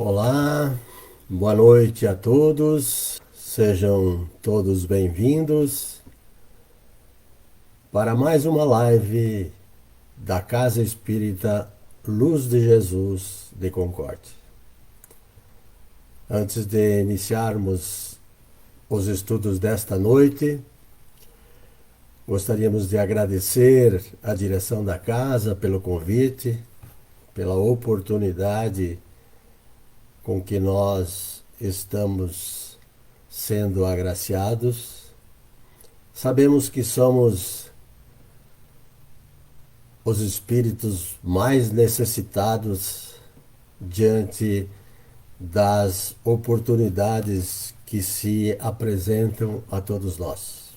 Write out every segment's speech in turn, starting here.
Olá, boa noite a todos, sejam todos bem-vindos para mais uma live da Casa Espírita Luz de Jesus de Concórdia. Antes de iniciarmos os estudos desta noite, gostaríamos de agradecer à direção da casa pelo convite, pela oportunidade com que nós estamos sendo agraciados. Sabemos que somos os espíritos mais necessitados diante das oportunidades que se apresentam a todos nós.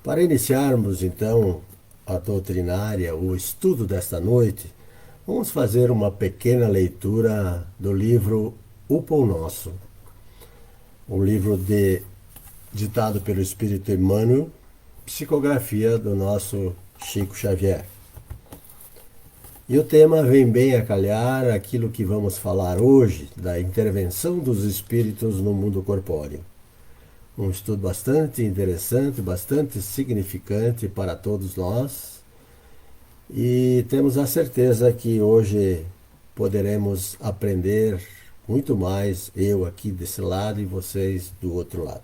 Para iniciarmos então a doutrinária, o estudo desta noite, vamos fazer uma pequena leitura do livro O Pão Nosso, um livro ditado pelo Espírito Emmanuel, psicografia do nosso Chico Xavier. E o tema vem bem a calhar aquilo que vamos falar hoje, da intervenção dos espíritos no mundo corpóreo. Um estudo bastante interessante, bastante significante para todos nós. E temos a certeza que hoje poderemos aprender muito mais, eu aqui desse lado e vocês do outro lado.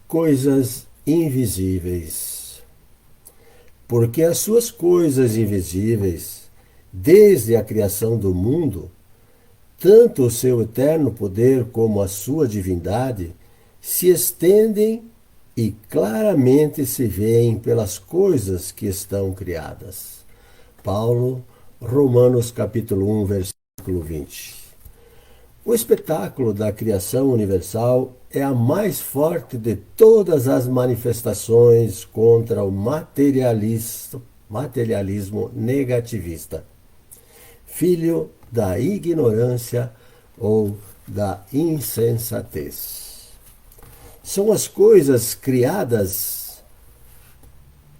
Coisas invisíveis. Porque as suas coisas invisíveis, desde a criação do mundo, tanto o seu eterno poder como a sua divindade, se estendem e claramente se veem pelas coisas que estão criadas. Paulo, Romanos capítulo 1, versículo 20. O espetáculo da criação universal é a mais forte de todas as manifestações contra o materialismo negativista, filho da ignorância ou da insensatez. São as coisas criadas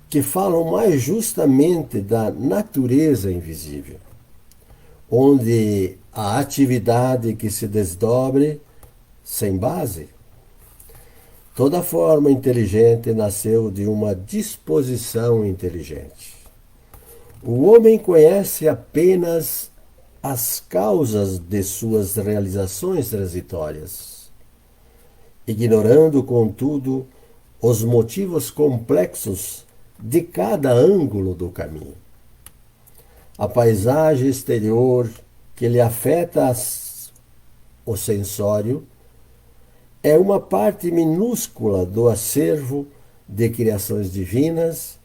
que falam mais justamente da natureza invisível, onde a atividade que se desdobre sem base. Toda forma inteligente nasceu de uma disposição inteligente. O homem conhece apenas as causas de suas realizações transitórias, ignorando, contudo, os motivos complexos de cada ângulo do caminho. A paisagem exterior que lhe afeta o sensório é uma parte minúscula do acervo de criações divinas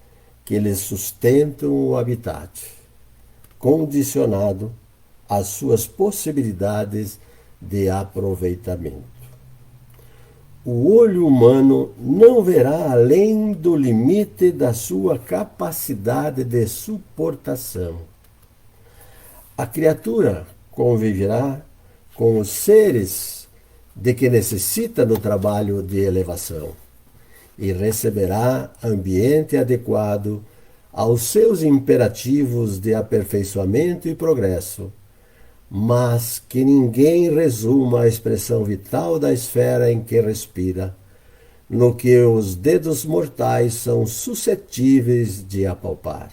que lhe sustentam o habitat, condicionado às suas possibilidades de aproveitamento. O olho humano não verá além do limite da sua capacidade de suportação. A criatura conviverá com os seres de que necessita no trabalho de elevação e receberá ambiente adequado aos seus imperativos de aperfeiçoamento e progresso, mas que ninguém resuma a expressão vital da esfera em que respira, no que os dedos mortais são suscetíveis de apalpar.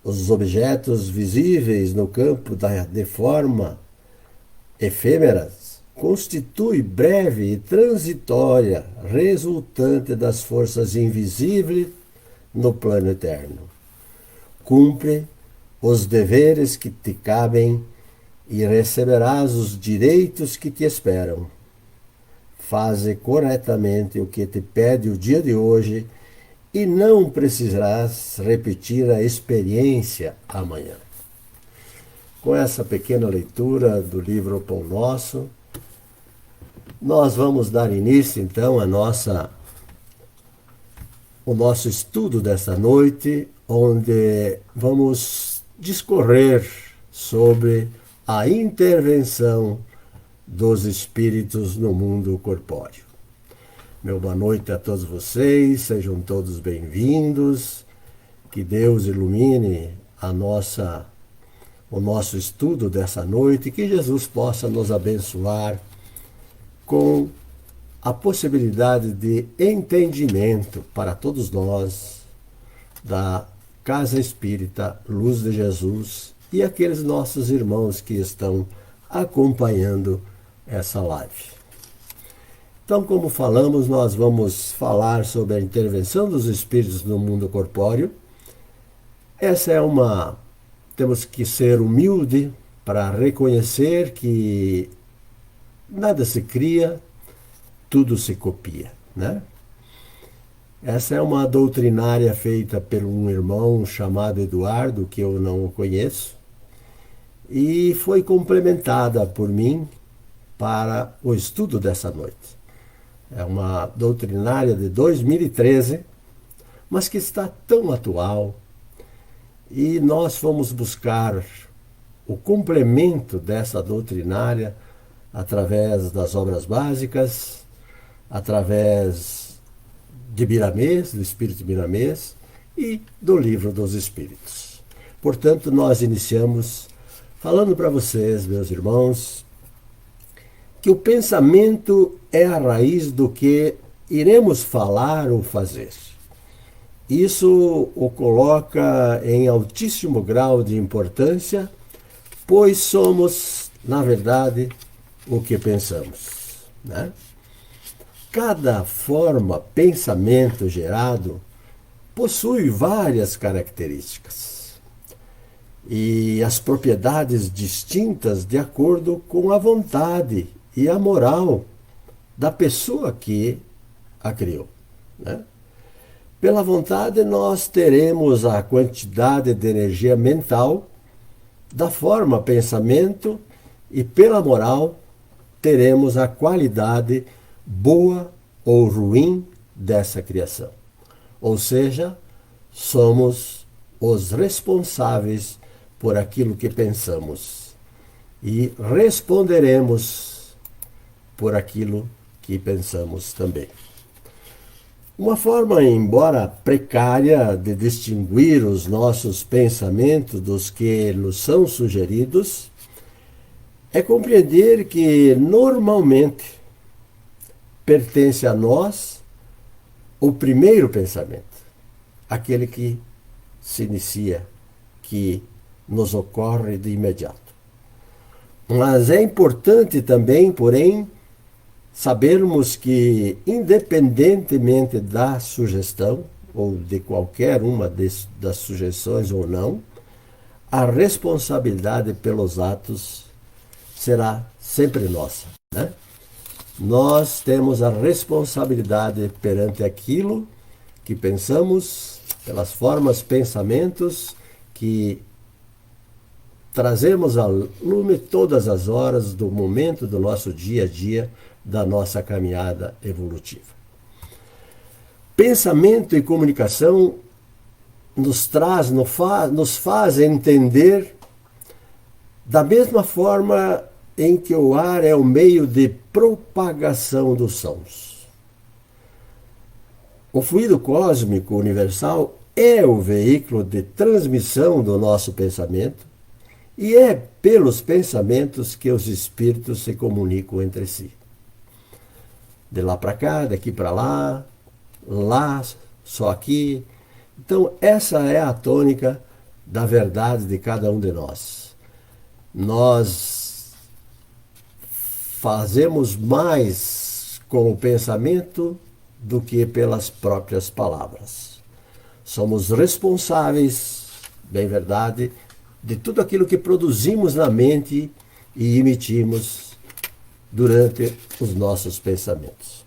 Os objetos visíveis no campo de forma efêmeras constituem breve e transitória resultante das forças invisíveis no plano eterno. Cumpre os deveres que te cabem e receberás os direitos que te esperam. Faze corretamente o que te pede o dia de hoje e não precisarás repetir a experiência amanhã. Com essa pequena leitura do livro O Pão Nosso, nós vamos dar início então o nosso estudo desta noite, onde vamos discorrer sobre a intervenção dos espíritos no mundo corpóreo. Meu boa noite a todos vocês, sejam todos bem-vindos, que Deus ilumine o nosso estudo dessa noite, que Jesus possa nos abençoar com a possibilidade de entendimento para todos nós da Casa Espírita Luz de Jesus e aqueles nossos irmãos que estão acompanhando essa live. Então, como falamos, nós vamos falar sobre a intervenção dos espíritos no mundo corpóreo. Temos que ser humilde para reconhecer que nada se cria, tudo se copia, né? Essa é uma doutrinária feita por um irmão chamado Eduardo, que eu não conheço, e foi complementada por mim para o estudo dessa noite. É uma doutrinária de 2013, mas que está tão atual, e nós fomos buscar o complemento dessa doutrinária através das obras básicas, através de Miramês, do Espírito Miramês e do Livro dos Espíritos. Portanto, nós iniciamos falando para vocês, meus irmãos, que o pensamento é a raiz do que iremos falar ou fazer. Isso o coloca em altíssimo grau de importância, pois somos, na verdade, o que pensamos, né? Cada pensamento gerado possui várias características e as propriedades distintas de acordo com a vontade e a moral da pessoa que a criou, né? Pela vontade, nós teremos a quantidade de energia mental da forma pensamento e pela moral teremos a qualidade boa ou ruim dessa criação. Ou seja, somos os responsáveis por aquilo que pensamos e responderemos por aquilo que pensamos também. Uma forma, embora precária, de distinguir os nossos pensamentos dos que nos são sugeridos é compreender que, normalmente, pertence a nós o primeiro pensamento, aquele que se inicia, que nos ocorre de imediato. Mas é importante também, porém, sabermos que, independentemente da sugestão, ou de qualquer uma das sugestões ou não, a responsabilidade pelos atos será sempre nossa, né? Nós temos a responsabilidade perante aquilo que pensamos, pelas formas, pensamentos que trazemos ao lume todas as horas do momento do nosso dia a dia, da nossa caminhada evolutiva. Pensamento e comunicação nos faz entender da mesma forma em que o ar é o meio de propagação dos sons. O fluido cósmico universal é o veículo de transmissão do nosso pensamento e é pelos pensamentos que os espíritos se comunicam entre si. De lá para cá, daqui para lá, só aqui. Então, essa é a tônica da verdade de cada um de nós. Nós fazemos mais com o pensamento do que pelas próprias palavras. Somos responsáveis, bem verdade, de tudo aquilo que produzimos na mente e emitimos durante os nossos pensamentos.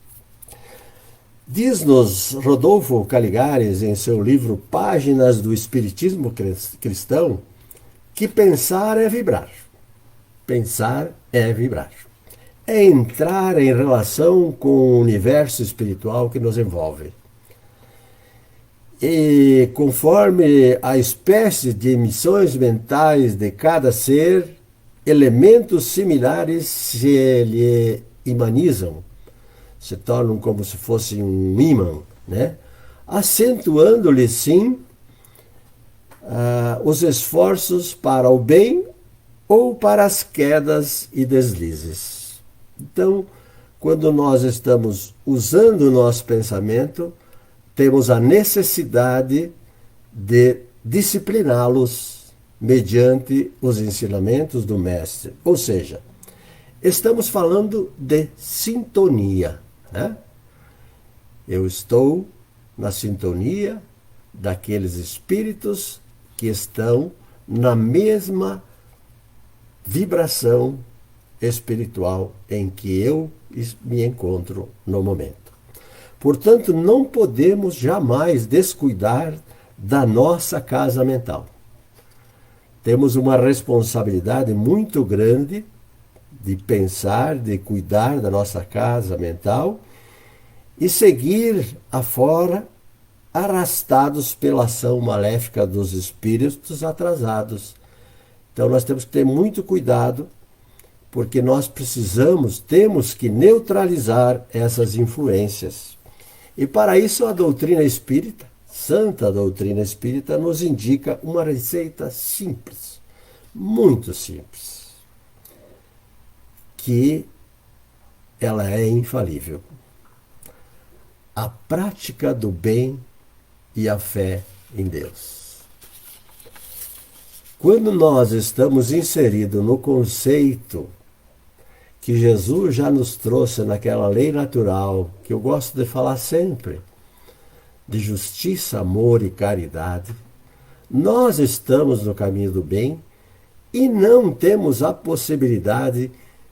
Diz-nos Rodolfo Caligares, em seu livro Páginas do Espiritismo Cristão, que pensar é vibrar. Pensar é vibrar. É entrar em relação com o universo espiritual que nos envolve. E conforme a espécie de emissões mentais de cada ser, elementos similares se lhe imanizam, se tornam como se fosse um ímã, né? Acentuando-lhe, sim, os esforços para o bem ou para as quedas e deslizes. Então, quando nós estamos usando o nosso pensamento, temos a necessidade de discipliná-los mediante os ensinamentos do Mestre. Ou seja, estamos falando de sintonia, né? Eu estou na sintonia daqueles espíritos que estão na mesma vibração espiritual em que eu me encontro no momento. Portanto, não podemos jamais descuidar da nossa casa mental. Temos uma responsabilidade muito grande de pensar, de cuidar da nossa casa mental e seguir afora arrastados pela ação maléfica dos espíritos atrasados. Então nós temos que ter muito cuidado, porque nós temos que neutralizar essas influências. E para isso a doutrina espírita, Santa Doutrina Espírita, nos indica uma receita simples, muito simples, que ela é infalível. A prática do bem e a fé em Deus. Quando nós estamos inseridos no conceito que Jesus já nos trouxe naquela lei natural, que eu gosto de falar sempre, de justiça, amor e caridade, nós estamos no caminho do bem e não temos a possibilidade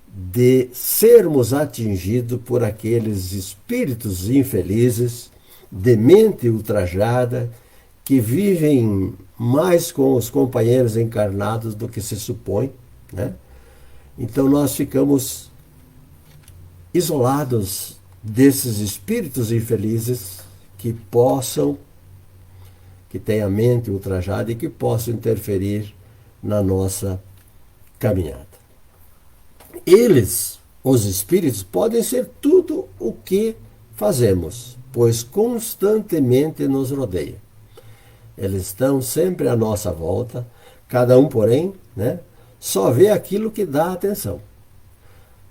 de sermos atingidos por aqueles espíritos infelizes, de mente ultrajada, que vivem mais com os companheiros encarnados do que se supõe, né? Então nós ficamos isolados desses espíritos infelizes que têm a mente ultrajada e que possam interferir na nossa caminhada. Eles, os espíritos, podem ser tudo o que fazemos, pois constantemente nos rodeiam. Eles estão sempre à nossa volta, cada um, porém, né, só vê aquilo que dá atenção.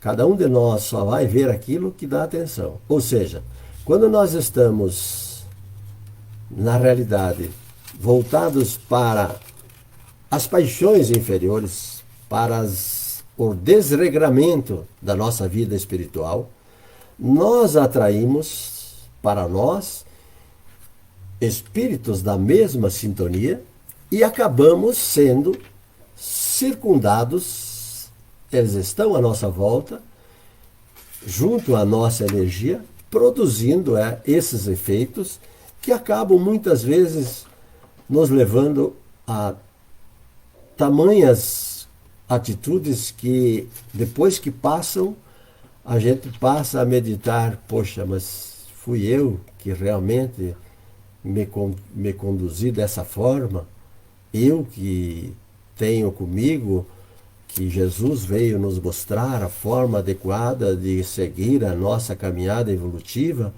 Cada um de nós só vai ver aquilo que dá atenção. Ou seja, quando nós estamos, na realidade, voltados para as paixões inferiores, para o desregramento da nossa vida espiritual, nós atraímos para nós espíritos da mesma sintonia e acabamos sendo circundados, eles estão à nossa volta, junto à nossa energia, produzindo esses efeitos que acabam muitas vezes nos levando a tamanhas atitudes que depois que passam, a gente passa a meditar, poxa, mas fui eu que realmente me conduzi dessa forma, eu que tenho comigo, que Jesus veio nos mostrar a forma adequada de seguir a nossa caminhada evolutiva,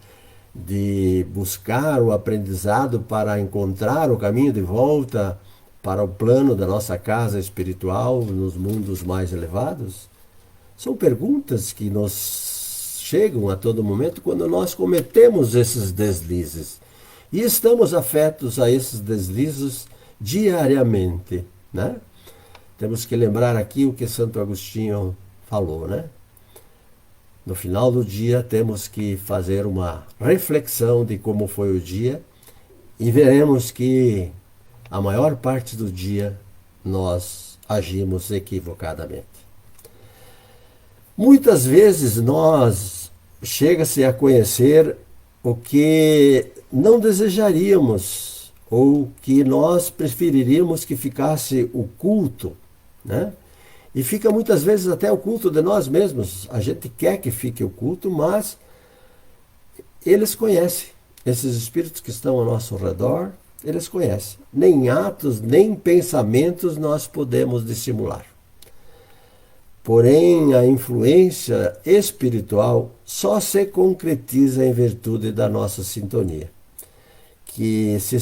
de buscar o aprendizado para encontrar o caminho de volta para o plano da nossa casa espiritual nos mundos mais elevados? São perguntas que nos chegam a todo momento quando nós cometemos esses deslizes. E estamos afetos a esses deslizes diariamente, né? Temos que lembrar aqui o que Santo Agostinho falou, né? No final do dia temos que fazer uma reflexão de como foi o dia e veremos que a maior parte do dia nós agimos equivocadamente. Muitas vezes chega-se a conhecer o que não desejaríamos ou que nós preferiríamos que ficasse oculto, né? E fica muitas vezes até oculto de nós mesmos. A gente quer que fique oculto, mas eles conhecem. Esses espíritos que estão ao nosso redor, eles conhecem. Nem atos, nem pensamentos nós podemos dissimular. Porém, a influência espiritual só se concretiza em virtude da nossa sintonia, que se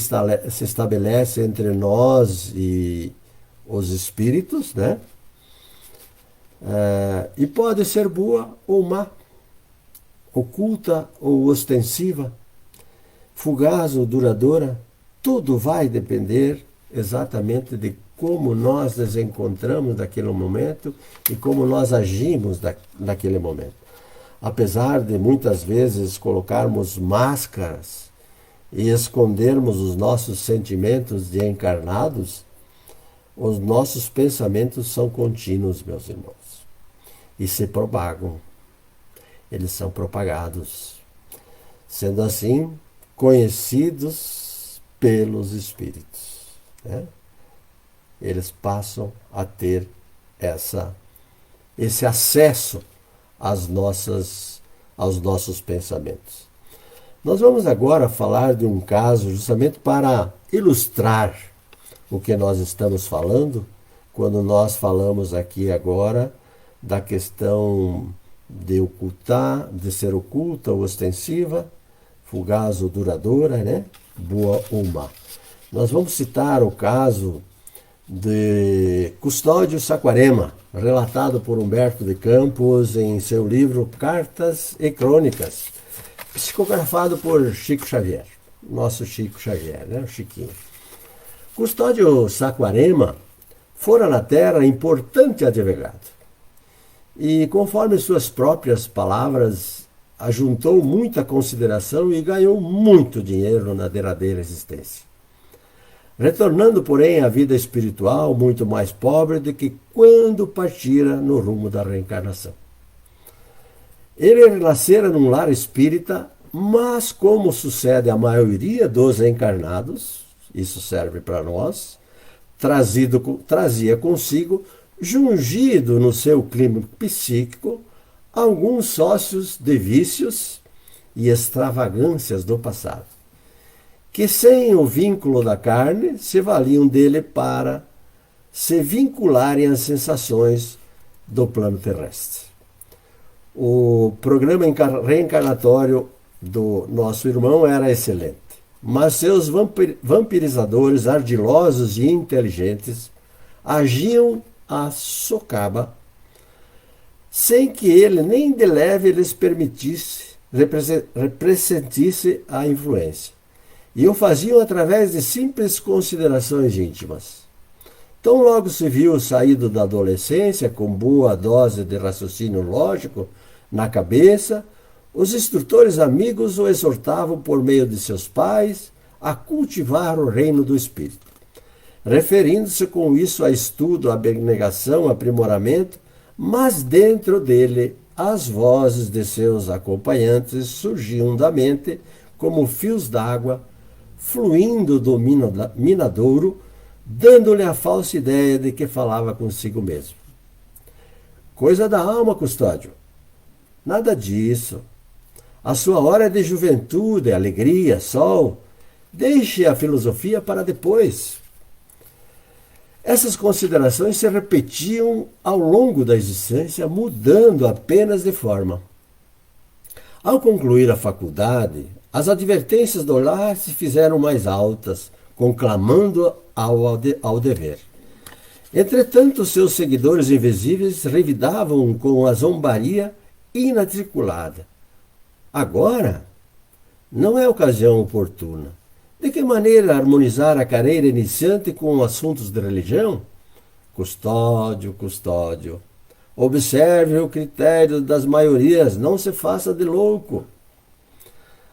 estabelece entre nós e os espíritos, né? E pode ser boa ou má, oculta ou ostensiva, fugaz ou duradoura. Tudo vai depender exatamente de como nós nos encontramos naquele momento e como nós agimos naquele momento. Apesar de muitas vezes colocarmos máscaras e escondermos os nossos sentimentos de encarnados, os nossos pensamentos são contínuos, meus irmãos, e se propagam. Eles são propagados. Sendo assim, conhecidos pelos espíritos, né? Eles passam a ter esse acesso aos nossos pensamentos. Nós vamos agora falar de um caso justamente para ilustrar o que nós estamos falando, quando nós falamos aqui agora da questão de ocultar, de ser oculta ou ostensiva, fugaz ou duradoura, né? Boa ou má. Nós vamos citar o caso de Custódio Saquarema, relatado por Humberto de Campos em seu livro Cartas e Crônicas, psicografado por Chico Xavier, nosso Chico Xavier, né? O Chiquinho. Custódio Saquarema fora na terra importante advogado e, conforme suas próprias palavras, ajuntou muita consideração e ganhou muito dinheiro na derradeira existência. Retornando, porém, à vida espiritual muito mais pobre do que quando partira no rumo da reencarnação. Ele renascera num lar espírita, mas, como sucede à maioria dos encarnados, isso serve para nós, trazia consigo, jungido no seu clima psíquico, alguns sócios de vícios e extravagâncias do passado, que sem o vínculo da carne se valiam dele para se vincularem às sensações do plano terrestre. O programa reencarnatório do nosso irmão era excelente, mas seus vampirizadores ardilosos e inteligentes agiam a socaba, sem que ele nem de leve lhes representisse a influência, e o faziam através de simples considerações íntimas. Tão logo se viu saído da adolescência, com boa dose de raciocínio lógico na cabeça, os instrutores amigos o exortavam por meio de seus pais a cultivar o reino do Espírito, referindo-se com isso a estudo, abnegação, aprimoramento, mas dentro dele as vozes de seus acompanhantes surgiam da mente como fios d'água fluindo do minadouro, dando-lhe a falsa ideia de que falava consigo mesmo. Coisa da alma, Custódio. Nada disso. A sua hora é de juventude, alegria, sol. Deixe a filosofia para depois. Essas considerações se repetiam ao longo da existência, mudando apenas de forma. Ao concluir a faculdade, as advertências do lar se fizeram mais altas, conclamando ao dever. Entretanto, seus seguidores invisíveis revidavam com a zombaria inarticulada. Agora, não é ocasião oportuna. De que maneira harmonizar a carreira iniciante com assuntos de religião? Custódio, observe o critério das maiorias, não se faça de louco.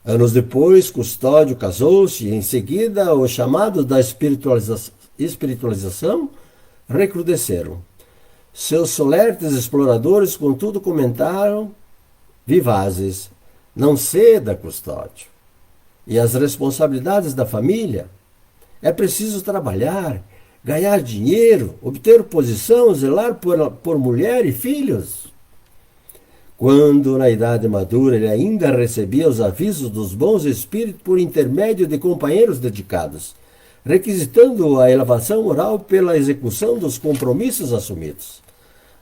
Anos depois, Custódio casou-se e, em seguida, os chamados da espiritualização recrudesceram. Seus solertes exploradores, contudo, comentaram, vivazes, não ceda, Custódio. E as responsabilidades da família? É preciso trabalhar, ganhar dinheiro, obter posição, zelar por mulher e filhos. Quando, na idade madura, ele ainda recebia os avisos dos bons espíritos por intermédio de companheiros dedicados, requisitando a elevação moral pela execução dos compromissos assumidos.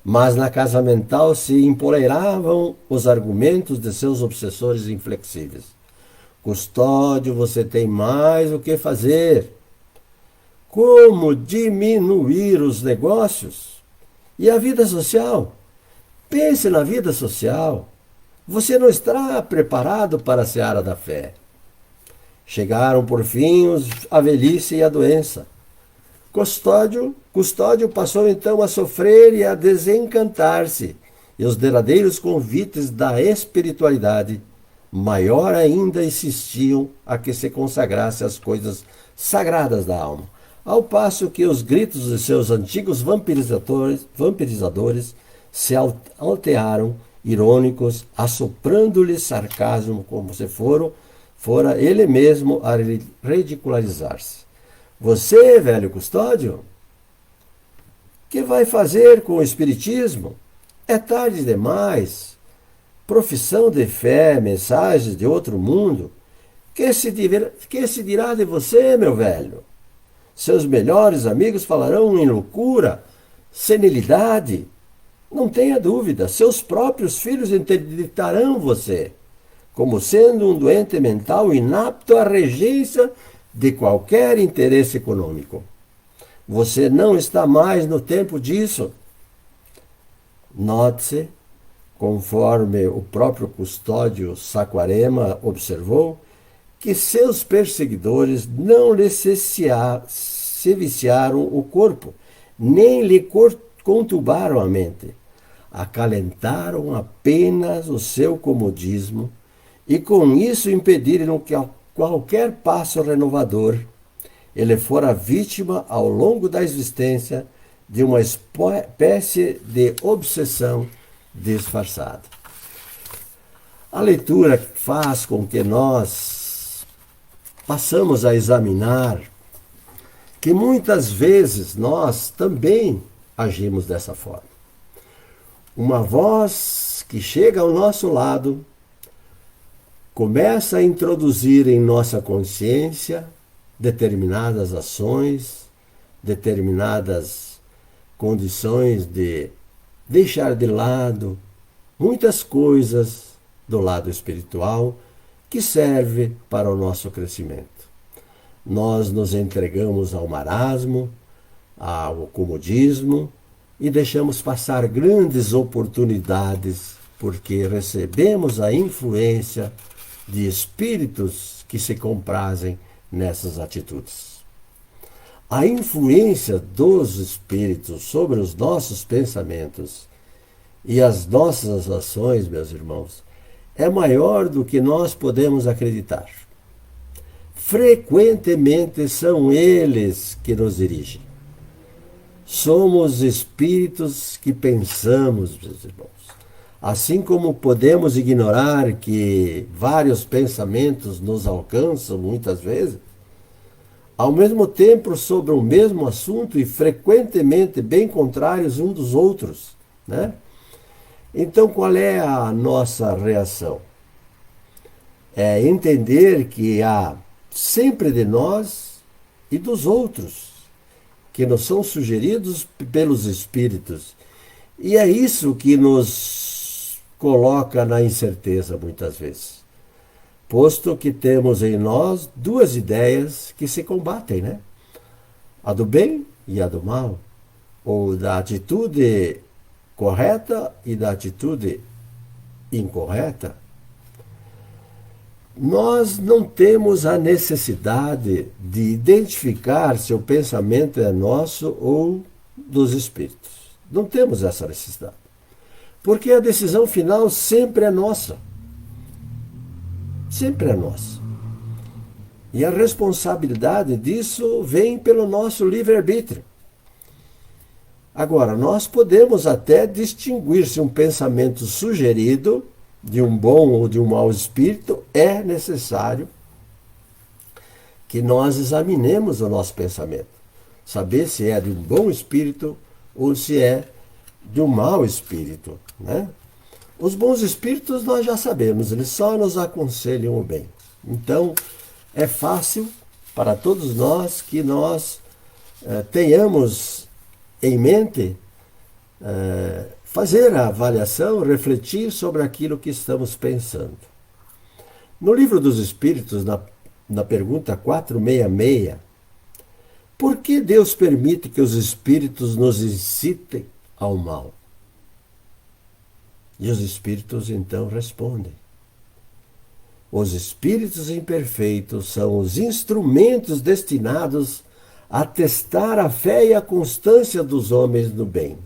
Mas na casa mental se empoleiravam os argumentos de seus obsessores inflexíveis. Custódio, você tem mais o que fazer. Como diminuir os negócios? E a vida social? Pense na vida social. Você não está preparado para a seara da fé. Chegaram por fim a velhice e a doença. Custódio passou então a sofrer e a desencantar-se, e os derradeiros convites da espiritualidade, maior ainda, insistiam a que se consagrasse às coisas sagradas da alma, ao passo que os gritos de seus antigos vampirizadores se altearam, irônicos, assoprando-lhe sarcasmo, como se fora ele mesmo a ridicularizar-se. Você, velho Custódio, que vai fazer com o espiritismo? É tarde demais. Profissão de fé, mensagens de outro mundo. Que se dirá de você, meu velho? Seus melhores amigos falarão em loucura, senilidade. Não tenha dúvida, seus próprios filhos interditarão você como sendo um doente mental inapto à regência de qualquer interesse econômico. Você não está mais no tempo disso. Note-se, conforme o próprio Custódio Saquarema observou, que seus perseguidores não lhe se viciaram o corpo, nem lhe conturbaram a mente. Acalentaram apenas o seu comodismo e com isso impediram que qualquer passo renovador ele fora vítima ao longo da existência de uma espécie de obsessão disfarçada. A leitura faz com que nós passamos a examinar que muitas vezes nós também agimos dessa forma. Uma voz que chega ao nosso lado começa a introduzir em nossa consciência determinadas ações, determinadas condições de deixar de lado muitas coisas do lado espiritual que serve para o nosso crescimento. Nós nos entregamos ao marasmo, ao comodismo e deixamos passar grandes oportunidades porque recebemos a influência de espíritos que se comprazem nessas atitudes. A influência dos espíritos sobre os nossos pensamentos e as nossas ações, meus irmãos, é maior do que nós podemos acreditar. Frequentemente são eles que nos dirigem. Somos espíritos que pensamos, meus irmãos. Assim como podemos ignorar que vários pensamentos nos alcançam muitas vezes, ao mesmo tempo sobre o mesmo assunto e frequentemente bem contrários uns dos outros, né? Então, qual é a nossa reação? É entender que há sempre de nós e dos outros, que nos são sugeridos pelos espíritos. E é isso que nos coloca na incerteza muitas vezes. Posto que temos em nós duas ideias que se combatem, né? A do bem e a do mal, ou da atitude correta e da atitude incorreta. Nós não temos a necessidade de identificar se o pensamento é nosso ou dos espíritos. Não temos essa necessidade. Porque a decisão final sempre é nossa. Sempre é nossa. E a responsabilidade disso vem pelo nosso livre-arbítrio. Agora, nós podemos até distinguir se um pensamento sugerido de um bom ou de um mau espírito, é necessário que nós examinemos o nosso pensamento. Saber se é de um bom espírito ou se é de um mau espírito, né? Os bons espíritos nós já sabemos, eles só nos aconselham o bem. Então, é fácil para todos nós que nós tenhamos em mente fazer a avaliação, refletir sobre aquilo que estamos pensando. No Livro dos Espíritos, na pergunta 466, por que Deus permite que os espíritos nos incitem ao mal? E os espíritos então respondem. Os espíritos imperfeitos são os instrumentos destinados a testar a fé e a constância dos homens no bem.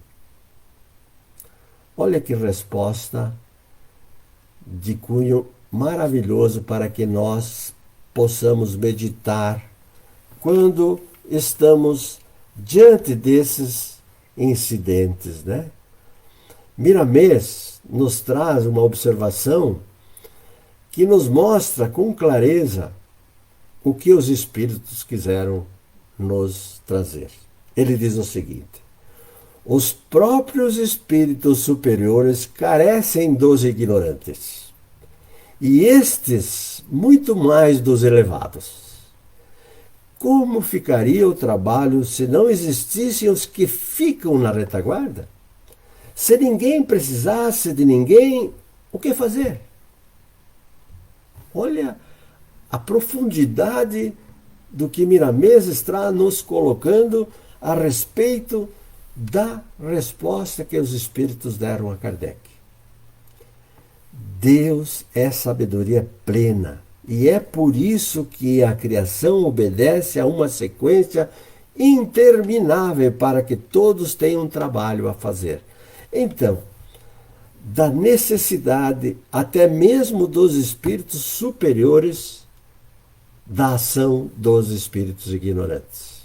Olha que resposta de cunho maravilhoso para que nós possamos meditar quando estamos diante desses incidentes, né? Miramês nos traz uma observação que nos mostra com clareza o que os espíritos quiseram nos trazer. Ele diz o seguinte: os próprios espíritos superiores carecem dos ignorantes, e estes muito mais dos elevados. Como ficaria o trabalho se não existissem os que ficam na retaguarda? Se ninguém precisasse de ninguém, o que fazer? Olha a profundidade do que Miramês está nos colocando a respeito da resposta que os espíritos deram a Kardec. Deus é sabedoria plena, e é por isso que a criação obedece a uma sequência interminável para que todos tenham trabalho a fazer. Então, da necessidade até mesmo dos espíritos superiores da ação dos espíritos ignorantes.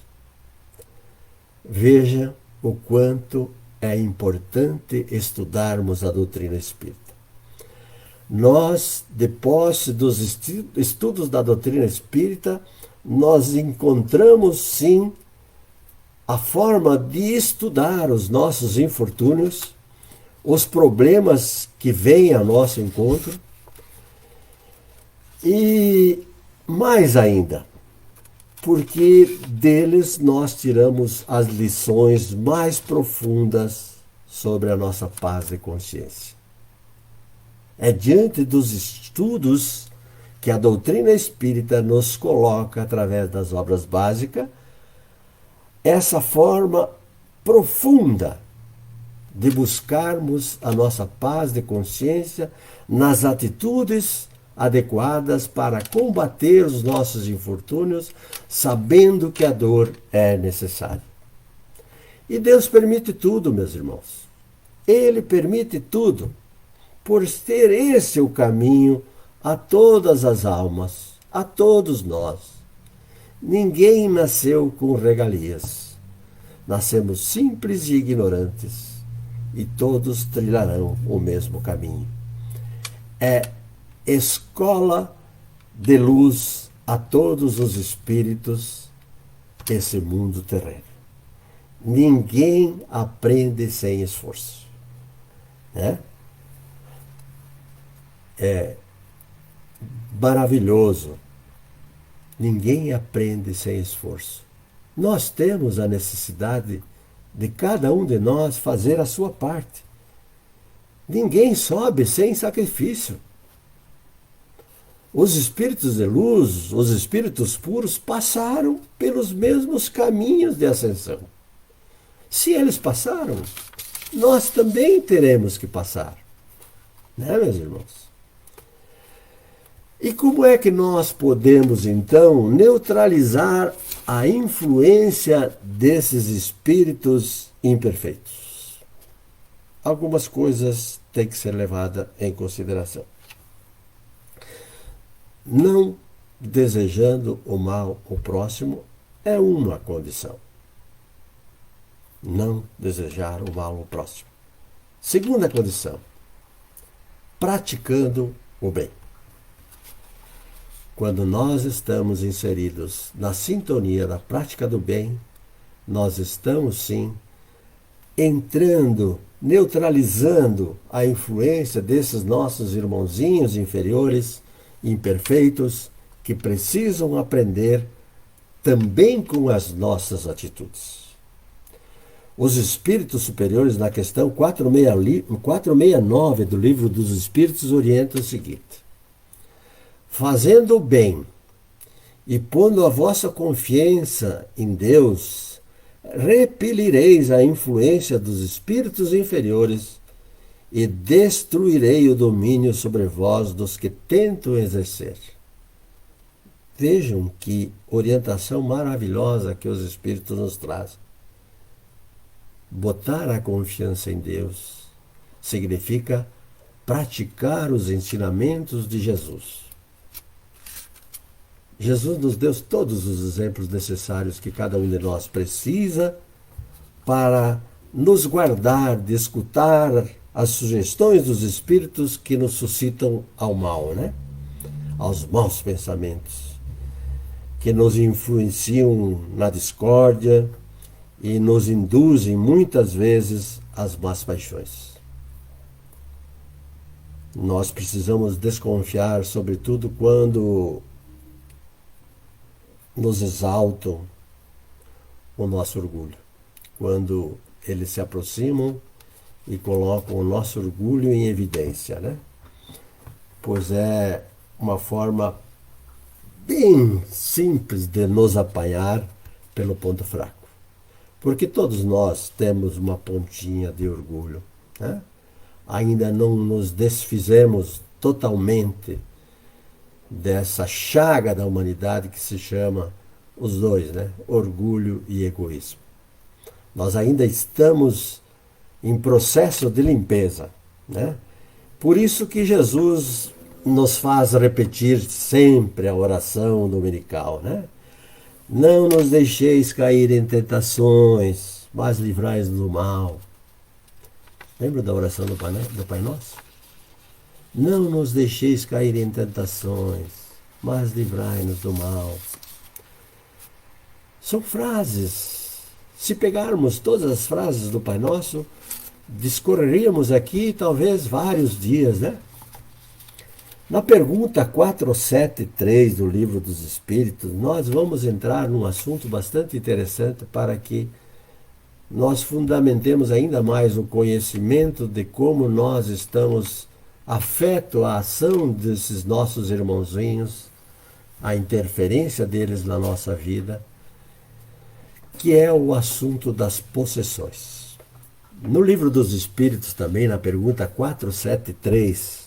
Veja o quanto é importante estudarmos a doutrina espírita. Nós, de posse dos estudos da doutrina espírita, nós encontramos sim a forma de estudar os nossos infortúnios, os problemas que vêm ao nosso encontro e mais ainda, porque deles nós tiramos as lições mais profundas sobre a nossa paz de consciência. É diante dos estudos que a doutrina espírita nos coloca, através das obras básicas, essa forma profunda de buscarmos a nossa paz de consciência nas atitudes adequadas para combater os nossos infortúnios, sabendo que a dor é necessária. E Deus permite tudo, meus irmãos. Ele permite tudo, por ser esse o caminho a todas as almas, a todos nós. Ninguém nasceu com regalias. Nascemos simples e ignorantes, e todos trilharão o mesmo caminho. É escola de luz a todos os espíritos esse mundo terreno. Ninguém aprende sem esforço, né? É maravilhoso. Ninguém aprende sem esforço. Nós temos a necessidade de cada um de nós fazer a sua parte. Ninguém sobe sem sacrifício. Os espíritos de luz, os espíritos puros, passaram pelos mesmos caminhos de ascensão. Se eles passaram, nós também teremos que passar. Né, meus irmãos? E como é que nós podemos, então, neutralizar a influência desses espíritos imperfeitos? Algumas coisas têm que ser levadas em consideração. Não desejando o mal ao próximo é uma condição. Não desejar o mal ao próximo. Segunda condição, praticando o bem. Quando nós estamos inseridos na sintonia da prática do bem, nós estamos sim entrando, neutralizando a influência desses nossos irmãozinhos inferiores, imperfeitos, que precisam aprender também com as nossas atitudes. Os espíritos superiores, na questão 469 do Livro dos Espíritos, orientam o seguinte: fazendo o bem e pondo a vossa confiança em Deus, repelireis a influência dos espíritos inferiores e destruirei o domínio sobre vós dos que tentam exercer. Vejam que orientação maravilhosa que os Espíritos nos trazem. Botar a confiança em Deus significa praticar os ensinamentos de Jesus. Jesus nos deu todos os exemplos necessários que cada um de nós precisa para nos guardar de escutar as sugestões dos Espíritos que nos suscitam ao mal, né? Aos maus pensamentos, que nos influenciam na discórdia e nos induzem muitas vezes às más paixões. Nós precisamos desconfiar, sobretudo quando nos exaltam o nosso orgulho, quando eles se aproximam e colocam o nosso orgulho em evidência, né? Pois é uma forma bem simples de nos apanhar pelo ponto fraco. Porque todos nós temos uma pontinha de orgulho, né? Ainda não nos desfizemos totalmente dessa chaga da humanidade que se chama os dois, né? Orgulho e egoísmo. Nós ainda estamos em processo de limpeza, né? Por isso que Jesus nos faz repetir sempre a oração dominical, né? Não nos deixeis cair em tentações, mas livrai-nos do mal. Lembra da oração do Pai Nosso? Não nos deixeis cair em tentações, mas livrai-nos do mal. São frases. Se pegarmos todas as frases do Pai Nosso, discorreríamos aqui talvez vários dias, né? Na pergunta 473 do Livro dos Espíritos, nós vamos entrar num assunto bastante interessante para que nós fundamentemos ainda mais o conhecimento de como nós estamos afeto à ação desses nossos irmãozinhos, a interferência deles na nossa vida, que é o assunto das possessões. No Livro dos Espíritos também, na pergunta 473,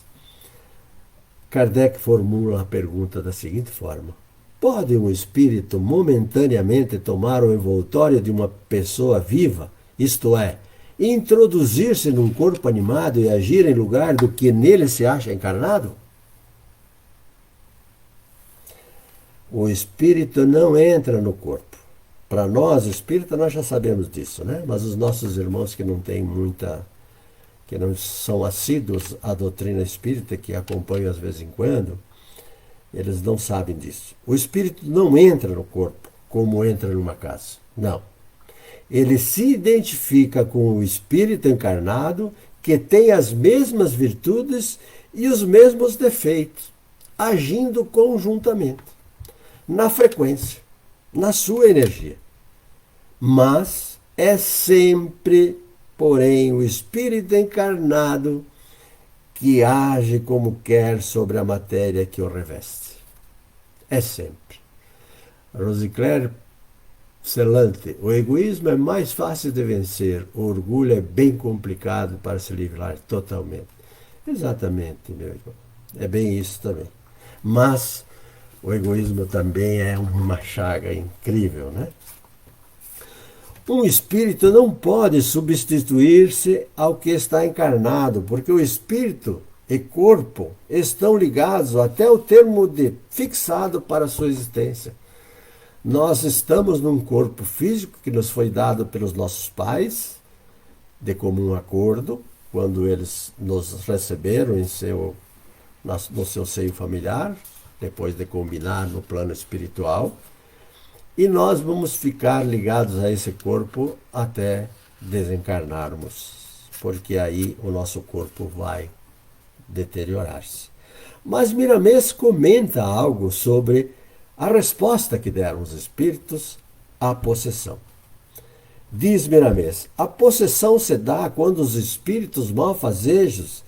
Kardec formula a pergunta da seguinte forma: pode um espírito momentaneamente tomar o envoltório de uma pessoa viva, isto é, introduzir-se num corpo animado e agir em lugar do que nele se acha encarnado? O espírito não entra no corpo. Para nós, espírita, nós já sabemos disso, né? Mas os nossos irmãos que não têm muita, que não são assíduos à doutrina espírita, que acompanham às vezes em quando, eles não sabem disso. O espírito não entra no corpo como entra numa casa. Não. Ele se identifica com o espírito encarnado que tem as mesmas virtudes e os mesmos defeitos, agindo conjuntamente, na frequência, na sua energia. Mas é sempre, porém, o espírito encarnado que age como quer sobre a matéria que o reveste. É sempre. Rosicler Celante: o egoísmo é mais fácil de vencer, o orgulho é bem complicado para se livrar totalmente. Exatamente, meu irmão. É bem isso também. Mas o egoísmo também é uma chaga incrível, né? Um espírito não pode substituir-se ao que está encarnado, porque o espírito e corpo estão ligados até o termo de fixado para a sua existência. Nós estamos num corpo físico que nos foi dado pelos nossos pais, de comum acordo, quando eles nos receberam no seu seio familiar, depois de combinar no plano espiritual, e nós vamos ficar ligados a esse corpo até desencarnarmos, porque aí o nosso corpo vai deteriorar-se. Mas Miramês comenta algo sobre a resposta que deram os espíritos à possessão. Diz Miramês: a possessão se dá quando os espíritos malfazejos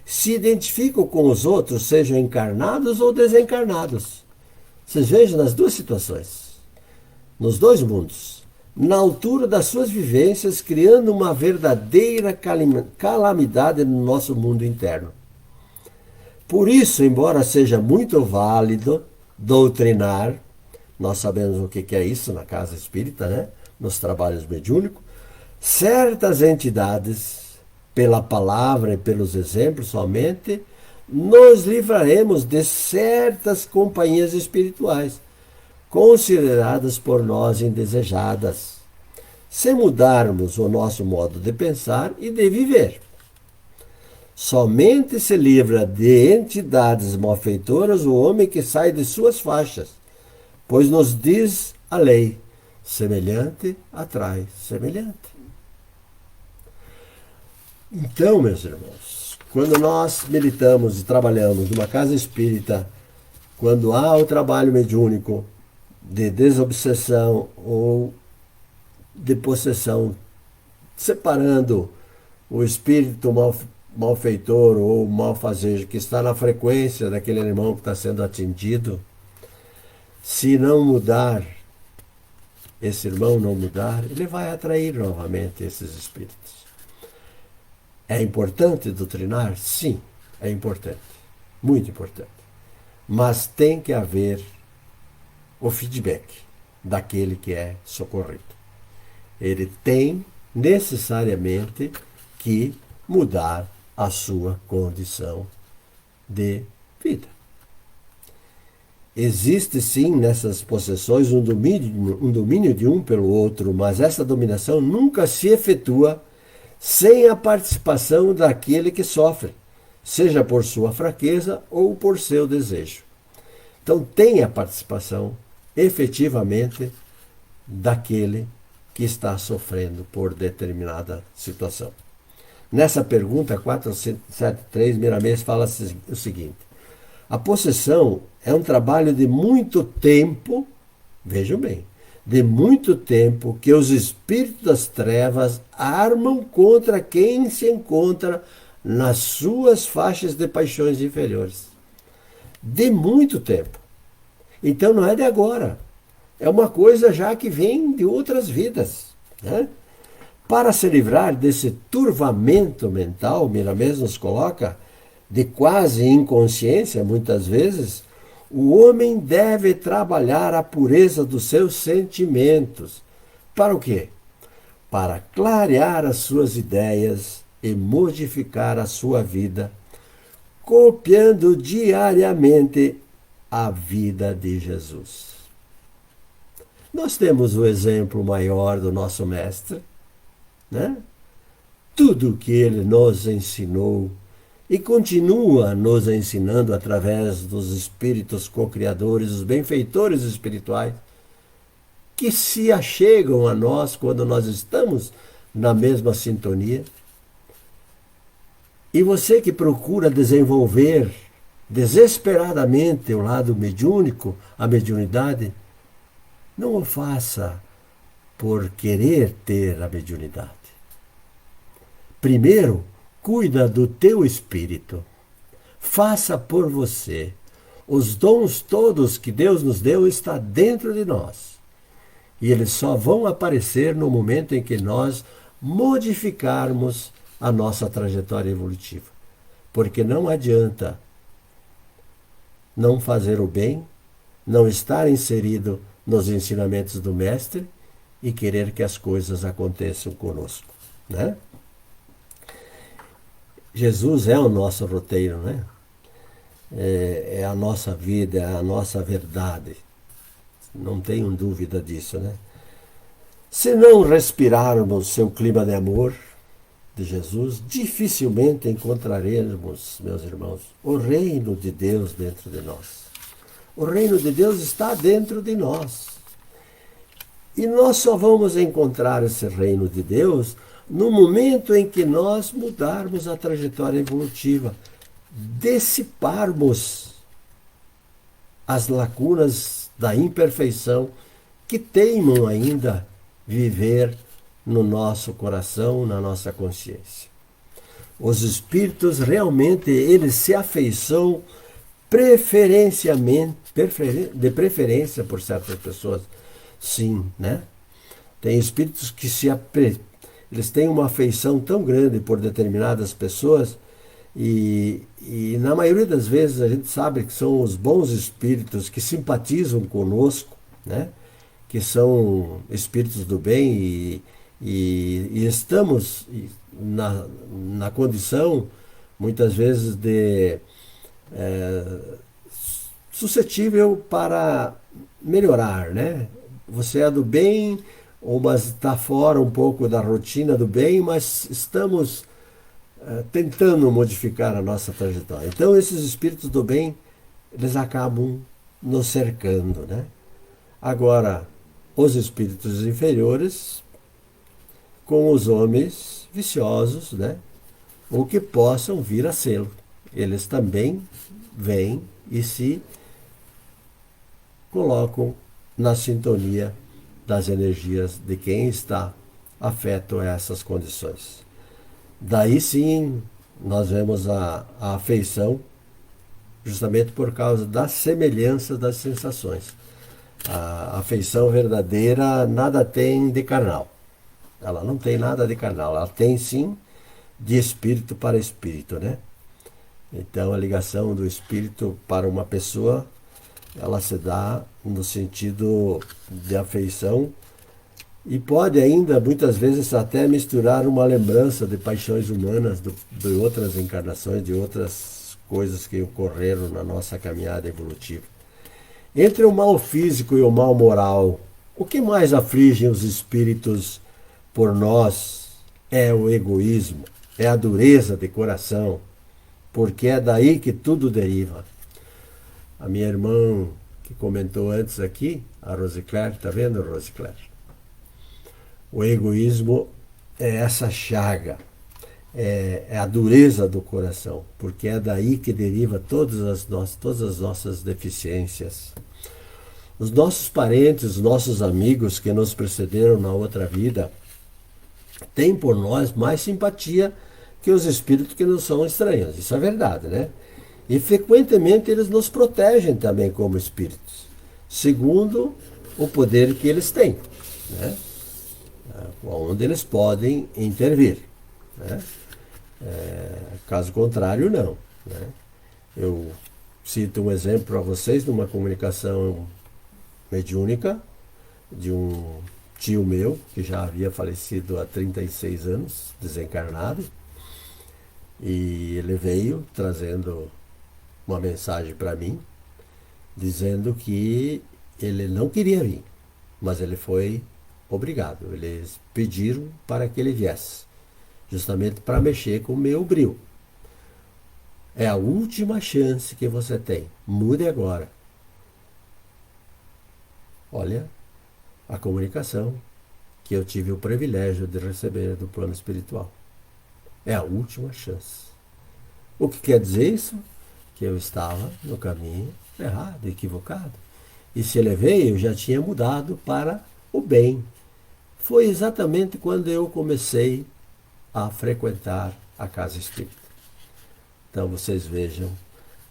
se identificam com os outros, sejam encarnados ou desencarnados. Vocês vejam nas duas situações, nos dois mundos, na altura das suas vivências, criando uma verdadeira calamidade no nosso mundo interno. Por isso, embora seja muito válido doutrinar, nós sabemos o que é isso na casa espírita, né? Nos trabalhos mediúnicos, certas entidades, pela palavra e pelos exemplos somente, nos livraremos de certas companhias espirituais, consideradas por nós indesejadas, se mudarmos o nosso modo de pensar e de viver. Somente se livra de entidades malfeitoras o homem que sai de suas faixas, pois nos diz a lei, semelhante atrai semelhante. Então, meus irmãos, quando nós militamos e trabalhamos numa casa espírita, quando há o trabalho mediúnico de desobsessão ou de possessão, separando o espírito malfeitor ou malfazejo que está na frequência daquele irmão que está sendo atingido, se não mudar, esse irmão não mudar, ele vai atrair novamente esses espíritos. É importante doutrinar? Sim, é importante, muito importante. Mas tem que haver o feedback daquele que é socorrido. Ele tem necessariamente que mudar a sua condição de vida. Existe sim nessas possessões um domínio de um pelo outro, mas essa dominação nunca se efetua sem a participação daquele que sofre, seja por sua fraqueza ou por seu desejo. Então tem a participação efetivamente daquele que está sofrendo por determinada situação. Nessa pergunta 473, Miramês fala o seguinte: a possessão é um trabalho de muito tempo, vejam bem, de muito tempo que os espíritos das trevas armam contra quem se encontra nas suas faixas de paixões inferiores. De muito tempo. Então não é de agora. É uma coisa já que vem de outras vidas, né? Para se livrar desse turvamento mental, Miramês nos coloca, de quase inconsciência, muitas vezes, o homem deve trabalhar a pureza dos seus sentimentos. Para o quê? Para clarear as suas ideias e modificar a sua vida, copiando diariamente a vida de Jesus. Nós temos o exemplo maior do nosso Mestre, né? Tudo que ele nos ensinou e continua nos ensinando através dos espíritos co-criadores, os benfeitores espirituais, que se achegam a nós quando nós estamos na mesma sintonia. E você que procura desenvolver desesperadamente o lado mediúnico, a mediunidade, não o faça por querer ter a mediunidade. Primeiro, cuida do teu espírito. Faça por você. Os dons todos que Deus nos deu estão dentro de nós. E eles só vão aparecer no momento em que nós modificarmos a nossa trajetória evolutiva. Porque não adianta não fazer o bem, não estar inserido nos ensinamentos do Mestre e querer que as coisas aconteçam conosco, né? Jesus é o nosso roteiro, né? É a nossa vida, é a nossa verdade. Não tenho dúvida disso, né? Se não respirarmos seu clima de amor de Jesus, dificilmente encontraremos, meus irmãos, o reino de Deus dentro de nós. O reino de Deus está dentro de nós. E nós só vamos encontrar esse reino de Deus no momento em que nós mudarmos a trajetória evolutiva, dissiparmos as lacunas da imperfeição que teimam ainda viver no nosso coração, na nossa consciência. Os espíritos realmente, eles se afeiçoam de preferência por certas pessoas, sim, né? Tem espíritos que eles têm uma afeição tão grande por determinadas pessoas e na maioria das vezes a gente sabe que são os bons espíritos que simpatizam conosco, né? Que são espíritos do bem e estamos na condição, muitas vezes, de é, suscetível para melhorar, né? Você é do bem, ou mas está fora um pouco da rotina do bem, mas estamos tentando modificar a nossa trajetória. Então esses espíritos do bem, eles acabam nos cercando, né? Agora, os espíritos inferiores, com os homens viciosos, né? Ou que possam vir a sê-lo. Eles também vêm e se colocam na sintonia das energias de quem está afeto a essas condições. Daí sim nós vemos a afeição, justamente por causa da semelhança das sensações. A afeição verdadeira nada tem de carnal. Ela não tem nada de carnal, ela tem sim de espírito para espírito, né? Então a ligação do espírito para uma pessoa, ela se dá no sentido de afeição e pode ainda muitas vezes até misturar uma lembrança de paixões humanas, de outras encarnações, de outras coisas que ocorreram na nossa caminhada evolutiva. Entre o mal físico e o mal moral, o que mais aflige os espíritos por nós é o egoísmo, é a dureza de coração, porque é daí que tudo deriva. A minha irmã que comentou antes aqui, a Rosicler, tá vendo, Rosicler? O egoísmo é essa chaga, é a dureza do coração, porque é daí que deriva todas as nossas deficiências. Os nossos parentes, os nossos amigos que nos precederam na outra vida, têm por nós mais simpatia que os espíritos que nos são estranhos. Isso é verdade, né? E frequentemente eles nos protegem também como espíritos, segundo o poder que eles têm, né? Onde eles podem intervir, né? Caso contrário, não, né? Eu cito um exemplo para vocês de uma comunicação mediúnica de um tio meu, que já havia falecido há 36 anos, desencarnado, e ele veio trazendo uma mensagem para mim, dizendo que ele não queria vir, mas ele foi obrigado. Eles pediram para que ele viesse, justamente para mexer com o meu brio. É a última chance que você tem. Mude agora. Olha a comunicação que eu tive o privilégio de receber do plano espiritual. É a última chance. O que quer dizer isso? Que eu estava no caminho errado, equivocado. E se ele veio, eu já tinha mudado para o bem. Foi exatamente quando eu comecei a frequentar a casa espírita. Então vocês vejam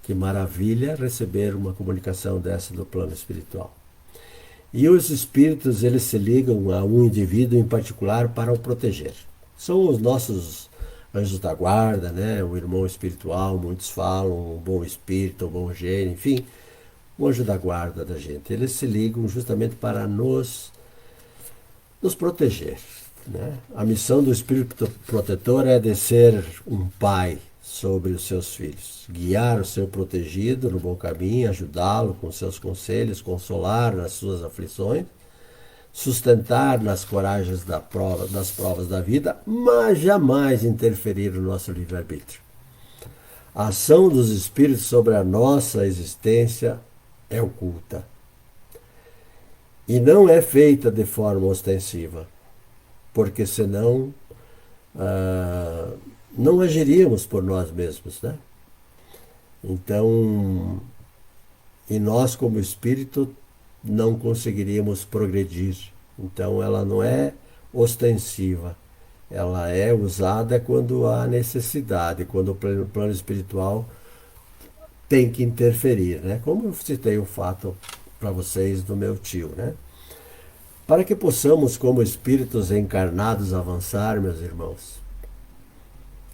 que maravilha receber uma comunicação dessa do plano espiritual. E os espíritos, eles se ligam a um indivíduo em particular para o proteger. São os nossos anjos da guarda, né? O irmão espiritual, muitos falam, um bom espírito, um bom gênio, enfim, o anjo da guarda da gente. Eles se ligam justamente para nos proteger, né? A missão do espírito protetor é de ser um pai sobre os seus filhos, guiar o seu protegido no bom caminho, ajudá-lo com seus conselhos, consolar nas suas aflições, sustentar nas coragens das provas da vida, mas jamais interferir no nosso livre-arbítrio. A ação dos espíritos sobre a nossa existência é oculta e não é feita de forma ostensiva, porque senão não agiríamos por nós mesmos, né? Então, e nós como espírito não conseguiríamos progredir. Então ela não é ostensiva, ela é usada quando há necessidade, quando o plano espiritual tem que interferir, né? Como eu citei o fato para vocês do meu tio, né? Para que possamos, como espíritos encarnados, avançar, meus irmãos,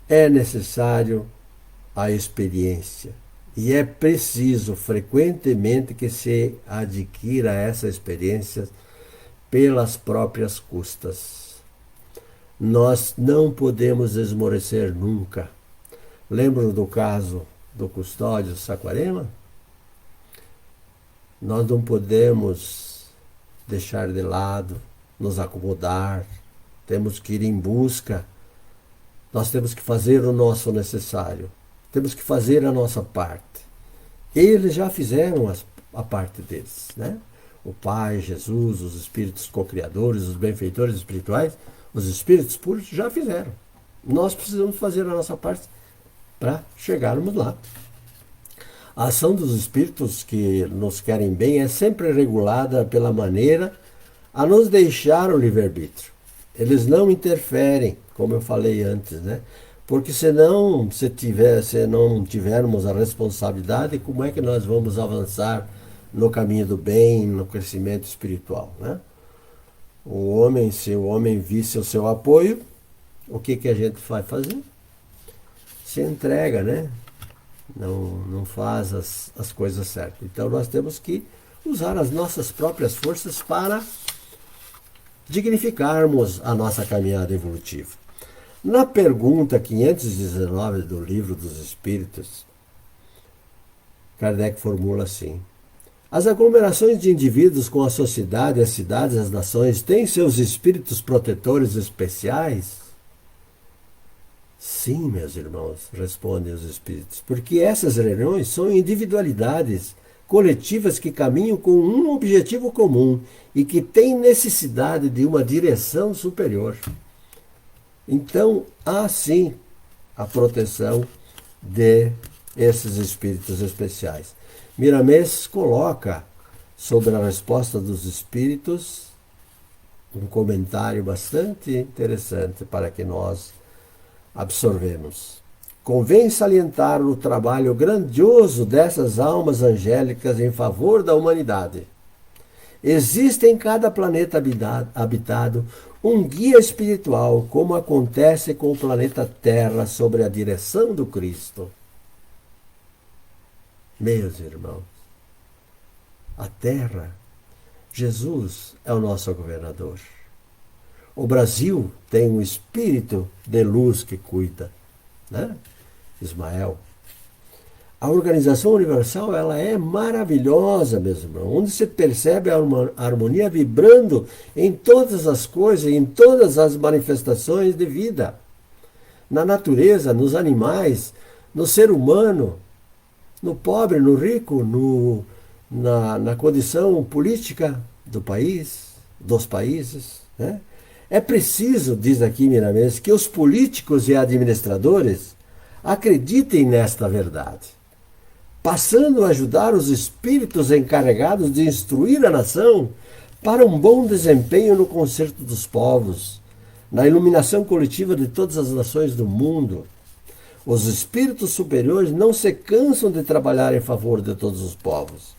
é necessário a experiência. E é preciso frequentemente que se adquira essa experiência pelas próprias custas. Nós não podemos esmorecer nunca. Lembram do caso do Custódio Saquarema? Nós não podemos deixar de lado, nos acomodar, temos que ir em busca, nós temos que fazer o nosso necessário, temos que fazer a nossa parte. Eles já fizeram a parte deles, né? O Pai, Jesus, os espíritos co-criadores, os benfeitores espirituais, os espíritos puros já fizeram. Nós precisamos fazer a nossa parte para chegarmos lá. A ação dos espíritos que nos querem bem é sempre regulada pela maneira a nos deixar o livre-arbítrio. Eles não interferem, como eu falei antes, né? Porque se não tivermos a responsabilidade, como é que nós vamos avançar no caminho do bem, no crescimento espiritual, né? Se o homem visse o seu apoio, o que a gente vai fazer? Se entrega, né? Não faz as coisas certas. Então nós temos que usar as nossas próprias forças para dignificarmos a nossa caminhada evolutiva. Na pergunta 519 do Livro dos Espíritos, Kardec formula assim: as aglomerações de indivíduos com a sociedade, as cidades, as nações, têm seus espíritos protetores especiais? Sim, meus irmãos, respondem os espíritos, porque essas reuniões são individualidades coletivas que caminham com um objetivo comum e que têm necessidade de uma direção superior. Então, há sim a proteção de esses espíritos especiais. Miramês coloca sobre a resposta dos espíritos um comentário bastante interessante para que nós absorvemos. Convém salientar o trabalho grandioso dessas almas angélicas em favor da humanidade. Existe em cada planeta habitado um guia espiritual, como acontece com o planeta Terra sob a direção do Cristo. Meus irmãos, a Terra, Jesus é o nosso governador. O Brasil tem um espírito de luz que cuida, né? Ismael. A organização universal, ela é maravilhosa, meus irmãos, onde se percebe a harmonia vibrando em todas as coisas, em todas as manifestações de vida. Na natureza, nos animais, no ser humano, no pobre, no rico, na condição política do país, dos países, né? É preciso, diz aqui Miramês, que os políticos e administradores acreditem nesta verdade, passando a ajudar os espíritos encarregados de instruir a nação para um bom desempenho no concerto dos povos, na iluminação coletiva de todas as nações do mundo. Os espíritos superiores não se cansam de trabalhar em favor de todos os povos.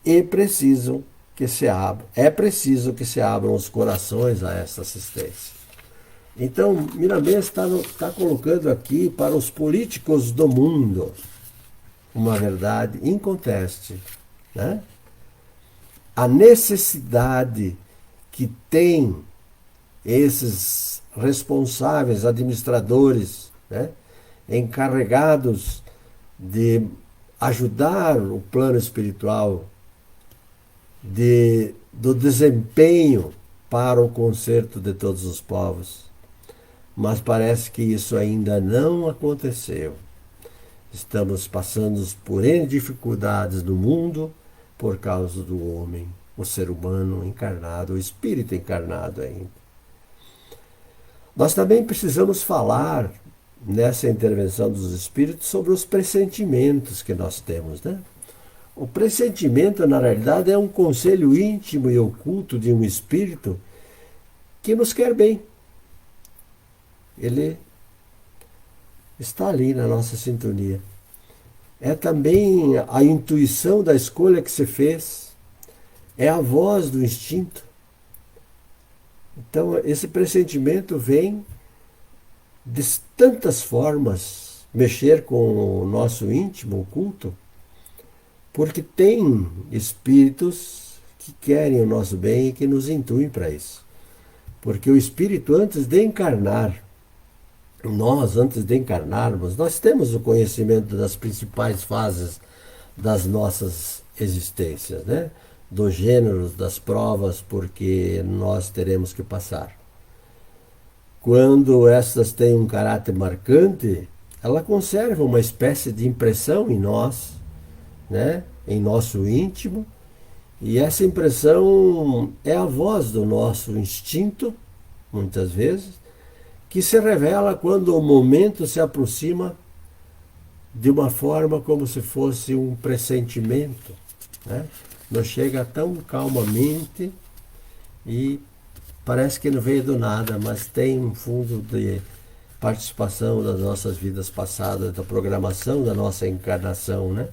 É preciso que se abram os corações a essa assistência. Então, Miramês está colocando aqui para os políticos do mundo uma verdade inconteste, né? A necessidade que tem esses responsáveis, administradores, né, encarregados de ajudar o plano espiritual, do desempenho para o concerto de todos os povos. Mas parece que isso ainda não aconteceu. Estamos passando por N dificuldades no mundo por causa do homem, o ser humano encarnado, o espírito encarnado ainda. Nós também precisamos falar, nessa intervenção dos espíritos, sobre os pressentimentos que nós temos, né? O pressentimento, na realidade, é um conselho íntimo e oculto de um espírito que nos quer bem. Ele está ali na nossa sintonia. É também a intuição da escolha que se fez. É a voz do instinto. Então, esse pressentimento vem de tantas formas mexer com o nosso íntimo oculto, porque tem espíritos que querem o nosso bem e que nos intuem para isso. Porque o espírito, antes de encarnar, antes de encarnarmos, nós temos o conhecimento das principais fases das nossas existências, né? Dos gêneros, das provas, porque nós teremos que passar. Quando essas têm um caráter marcante, ela conserva uma espécie de impressão em nós, né? Em nosso íntimo, e essa impressão é a voz do nosso instinto, muitas vezes, que se revela quando o momento se aproxima de uma forma como se fosse um pressentimento, né? Nos chega tão calmamente e parece que não veio do nada, mas tem um fundo de participação das nossas vidas passadas, da programação da nossa encarnação, né?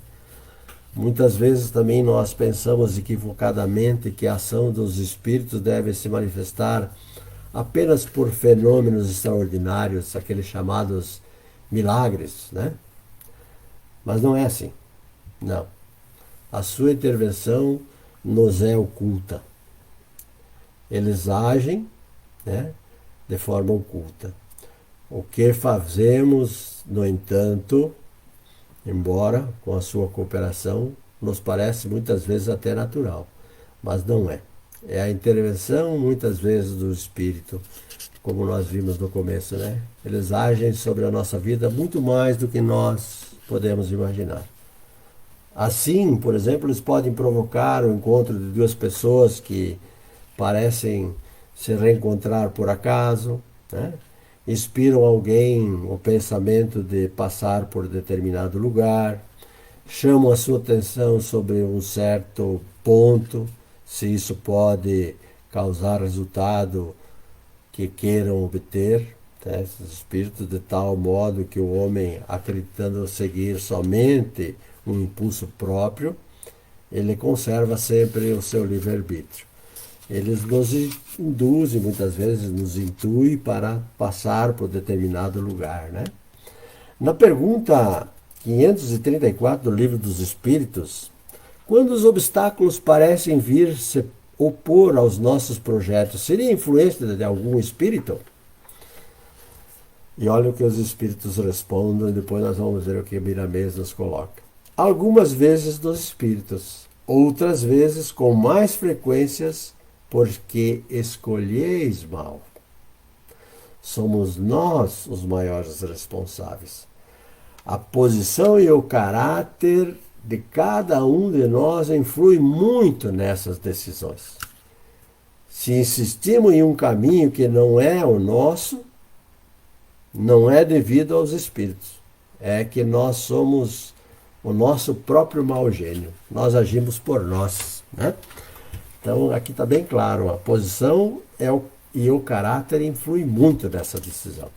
Muitas vezes também nós pensamos equivocadamente que a ação dos espíritos deve se manifestar apenas por fenômenos extraordinários, aqueles chamados milagres, né? Mas não é assim. Não. A sua intervenção nos é oculta. Eles agem, né, de forma oculta. O que fazemos, no entanto, embora com a sua cooperação, nos parece muitas vezes até natural, mas não é. É a intervenção, muitas vezes, do Espírito, como nós vimos no começo, né? Eles agem sobre a nossa vida muito mais do que nós podemos imaginar. Assim, por exemplo, eles podem provocar o encontro de duas pessoas que parecem se reencontrar por acaso, né? Inspiram alguém o pensamento de passar por determinado lugar, chamam a sua atenção sobre um certo ponto, se isso pode causar resultado que queiram obter, né, esses espíritos, de tal modo que o homem, acreditando seguir somente um impulso próprio, ele conserva sempre o seu livre-arbítrio. Eles nos induzem, muitas vezes nos intuem para passar por determinado lugar, né? Na pergunta 534 do Livro dos Espíritos, quando os obstáculos parecem vir se opor aos nossos projetos, seria influência de algum espírito? E olha o que os espíritos respondem, e depois nós vamos ver o que Miramês nos coloca. Algumas vezes dos espíritos, outras vezes com mais frequências, porque escolheis mal. Somos nós os maiores responsáveis. A posição e o caráter de cada um de nós influi muito nessas decisões. Se insistimos em um caminho que não é o nosso, não é devido aos espíritos. É que nós somos o nosso próprio mau gênio. Nós agimos por nós, né? Então, aqui está bem claro, a posição e o caráter influem muito nessa decisão.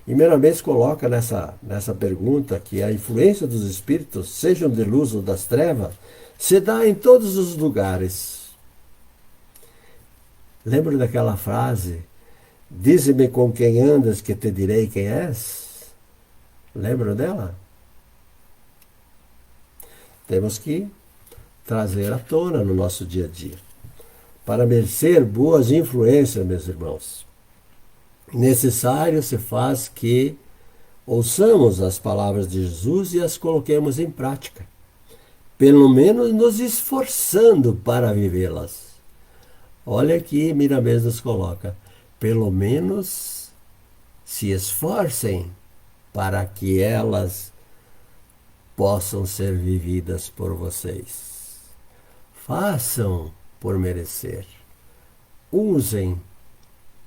E Miramês coloca nessa pergunta que a influência dos espíritos, sejam de luz ou das trevas, se dá em todos os lugares. Lembra daquela frase, dize-me com quem andas que te direi quem és? Lembram dela? Temos que trazer à tona no nosso dia a dia. Para merecer boas influências, meus irmãos, necessário se faz que ouçamos as palavras de Jesus e as coloquemos em prática, pelo menos nos esforçando para vivê-las. Olha aqui, Miramês nos coloca, pelo menos se esforcem para que elas possam ser vividas por vocês. Façam por merecer. Usem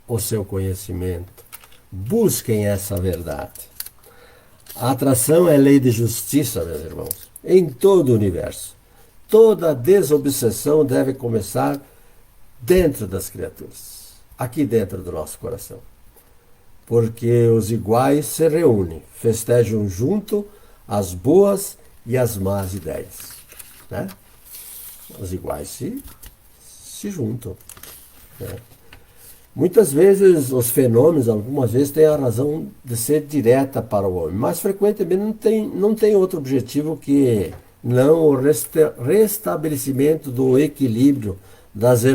o seu conhecimento. Busquem essa verdade. A atração é lei de justiça, meus irmãos, em todo o universo. Toda desobsessão deve começar dentro das criaturas, aqui dentro do nosso coração. Porque os iguais se reúnem, festejam junto as boas e as más ideias, né? Os iguais se se juntam, né? Muitas vezes os fenômenos, algumas vezes, têm a razão de ser direta para o homem, mas frequentemente não tem outro objetivo que não o restabelecimento do equilíbrio das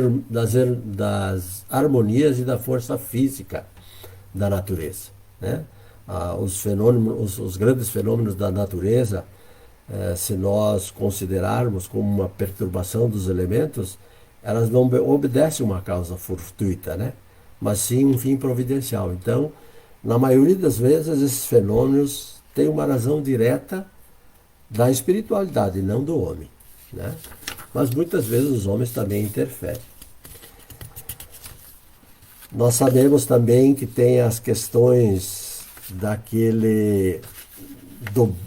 harmonias e da força física da natureza, né? Os grandes fenômenos da natureza, se nós considerarmos como uma perturbação dos elementos, elas não obedecem uma causa fortuita, né? Mas sim um fim providencial. Então, na maioria das vezes, esses fenômenos têm uma razão direta da espiritualidade, não do homem, né? Mas muitas vezes os homens também interferem. Nós sabemos também que tem as questões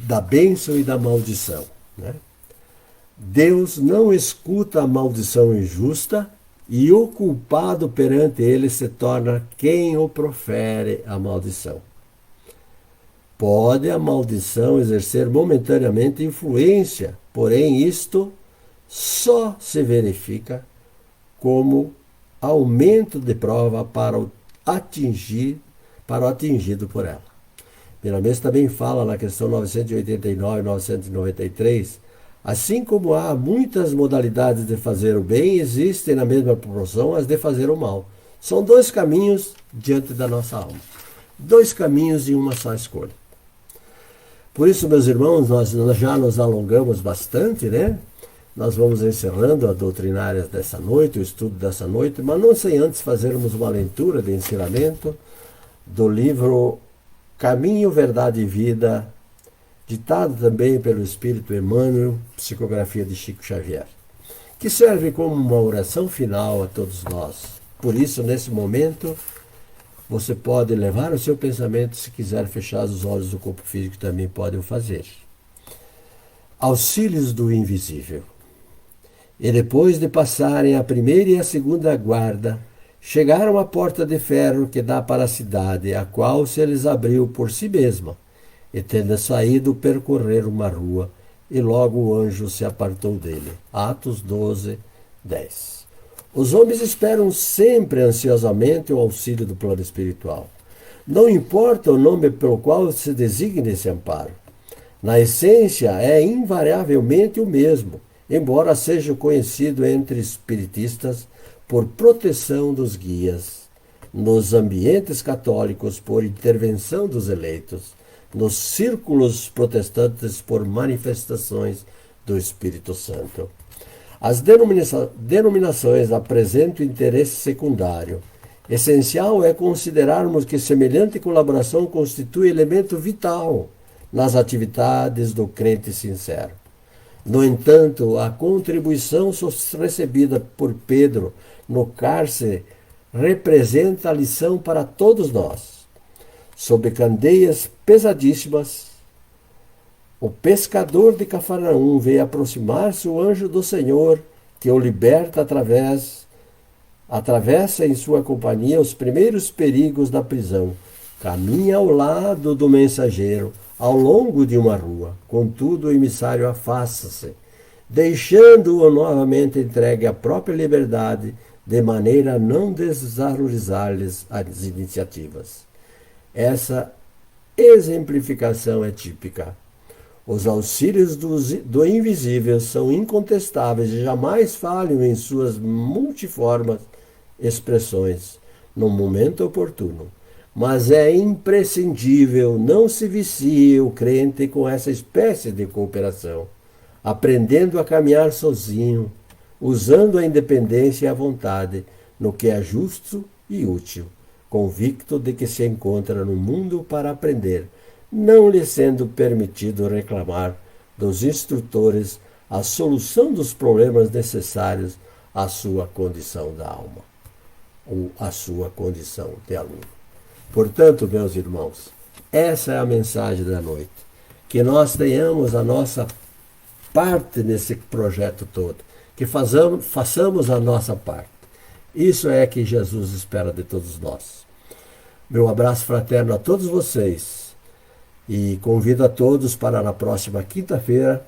da bênção e da maldição, né? Deus não escuta a maldição injusta e o culpado perante ele se torna quem o profere a maldição. Pode a maldição exercer momentaneamente influência, porém isto só se verifica como aumento de prova para o atingido por ela. Miramês também fala na questão 989 e 993, assim como há muitas modalidades de fazer o bem, existem na mesma proporção as de fazer o mal. São dois caminhos diante da nossa alma. Dois caminhos e uma só escolha. Por isso, meus irmãos, nós já nos alongamos bastante, né? Nós vamos encerrando a doutrinária dessa noite, o estudo dessa noite, mas não sem antes fazermos uma leitura de ensinamento do livro Caminho, Verdade e Vida, ditado também pelo Espírito Emmanuel, psicografia de Chico Xavier, que serve como uma oração final a todos nós. Por isso, nesse momento, você pode levar o seu pensamento, se quiser fechar os olhos do corpo físico, também pode o fazer. Auxílios do invisível. E depois de passarem a primeira e a segunda guarda, chegaram à porta de ferro que dá para a cidade, a qual se lhes abriu por si mesma, e tendo saído, percorreram uma rua, e logo o anjo se apartou dele. Atos 12, 10. Os homens esperam sempre ansiosamente o auxílio do plano espiritual. Não importa o nome pelo qual se designe esse amparo. Na essência, é invariavelmente o mesmo, embora seja conhecido entre espiritistas por proteção dos guias, nos ambientes católicos por intervenção dos eleitos, nos círculos protestantes por manifestações do Espírito Santo. As denominações apresentam interesse secundário. Essencial é considerarmos que semelhante colaboração constitui elemento vital nas atividades do crente sincero. No entanto, a contribuição recebida por Pedro no cárcere representa a lição para todos nós. Sob candeias pesadíssimas, o pescador de Cafarnaum vê aproximar-se o anjo do Senhor, que o liberta atravessa em sua companhia os primeiros perigos da prisão, caminha ao lado do mensageiro, ao longo de uma rua. Contudo, o emissário afasta-se, deixando-o novamente entregue à própria liberdade, de maneira a não desvalorizar-lhes as iniciativas. Essa exemplificação é típica. Os auxílios do invisível são incontestáveis e jamais falham em suas multiformes expressões no momento oportuno. Mas é imprescindível não se vicie o crente com essa espécie de cooperação, aprendendo a caminhar sozinho, usando a independência e a vontade no que é justo e útil, convicto de que se encontra no mundo para aprender, não lhe sendo permitido reclamar dos instrutores a solução dos problemas necessários à sua condição da alma, ou à sua condição de aluno. Portanto, meus irmãos, essa é a mensagem da noite. Que nós tenhamos a nossa parte nesse projeto todo, que façamos a nossa parte. Isso é que Jesus espera de todos nós. Meu abraço fraterno a todos vocês e convido a todos para na próxima quinta-feira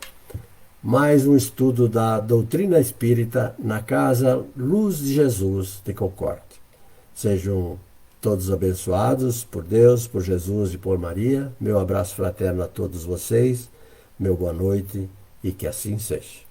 mais um estudo da doutrina espírita na Casa Luz de Jesus de Concórdia. Sejam todos abençoados por Deus, por Jesus e por Maria. Meu abraço fraterno a todos vocês, meu boa noite e que assim seja.